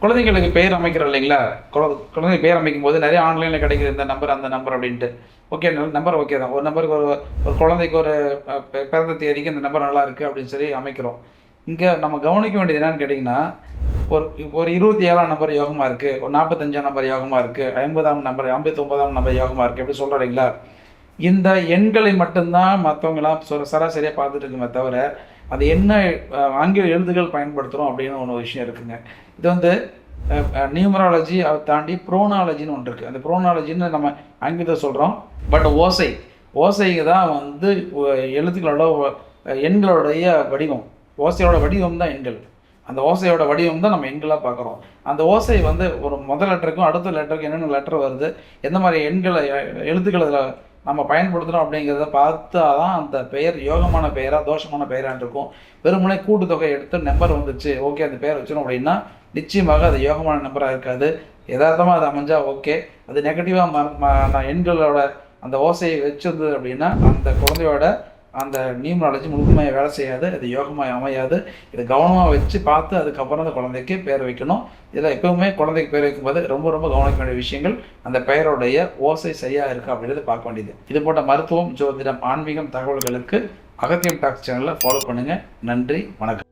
குழந்தைங்களுக்கு பெயர் அமைக்கிறோம் இல்லைங்களா? குழந்தை பெயர் அமைக்கும்போது நிறைய ஆன்லைனில் கிடைக்குது, இந்த நம்பர் அந்த நம்பர் அப்படின்ட்டு. ஓகே, நம்பர் ஓகே தான். ஒரு நம்பருக்கு ஒரு குழந்தைக்கு ஒரு பிறந்த தேதிக்கு இந்த நம்பர் நல்லா இருக்குது அப்படின்னு சொல்லி அமைக்கிறோம். இங்கே நம்ம கவனிக்க வேண்டியது என்னன்னு கேட்டிங்கன்னா, ஒரு ஒரு 27ஆம் நம்பர் யோகமாக இருக்குது, ஒரு 45ஆம் நம்பர் யோகமாக இருக்குது, 50ஆம் நம்பர் 59ஆம் நம்பர் யோகமாக இருக்குது எப்படி சொல்கிறோம் இல்லைங்களா? இந்த எண்களை மட்டும்தான் மற்றவங்களாம் சராசரியாக பார்த்துட்டு இருக்குமே தவிர, அது என்ன ஆங்கில எழுத்துக்கள் பயன்படுத்துகிறோம் அப்படின்னு ஒன்று விஷயம் இருக்குங்க. இது வந்து நியூமராலஜி அதை தாண்டி ப்ரோனாலஜின்னு ஒன்று இருக்குது. அந்த ப்ரோனாலஜின்னு நம்ம ஆங்கிலத்தை சொல்கிறோம். பட் ஓசைக்கு தான் வந்து எழுத்துக்களோட எண்களுடைய வடிவம். ஓசையோட வடிவம் தான் எண்கள். அந்த ஓசையோட வடிவம் தான் நம்ம எண்களாக பார்க்குறோம். அந்த ஓசை வந்து ஒரு முதல் லெட்டருக்கும் அடுத்த லெட்டருக்கும் என்னென்ன லெட்டர் வருது, எந்த மாதிரி எண்களை எழுத்துக்களை நம்ம பயன்படுத்துகிறோம் அப்படிங்கிறத பார்த்தா தான் அந்த பெயர் யோகமான பெயரா தோஷமான பெயரான்னு இருக்கும். வெறுமனே கூட்டுத்தொகை எடுத்து நம்பர் வந்துச்சு, ஓகே அந்த பெயர் வச்சிடும் அப்படின்னா நிச்சயமாக அது யோகமான நம்பராக இருக்காது. யதார்த்தமாக அது அமைஞ்சால் ஓகே. அது நெகட்டிவாக எண்களோட அந்த ஓசையை வச்சிருந்தது அப்படின்னா அந்த குழந்தையோட அந்த நியூமராலஜி முழுமையாக வேலை செய்யாது, அது யோகமாக அமையாது. இதை கவனமாக வச்சு பார்த்து அதுக்கப்புறம் அந்த குழந்தைக்கு பேர் வைக்கணும். இதில் எப்பவுமே குழந்தைக்கு பேர் வைக்கும்போது ரொம்ப ரொம்ப கவனிக்க வேண்டிய விஷயங்கள், அந்த பெயருடைய ஓசை சரியாக இருக்கா அப்படின்றத பார்க்க வேண்டியது. இது போன்ற மருத்துவம், ஜோதிடம், ஆன்மீகம் தகவல்களுக்கு அகத்தியம் டாக்ஸ் சேனலை ஃபாலோ பண்ணுங்கள். நன்றி, வணக்கம்.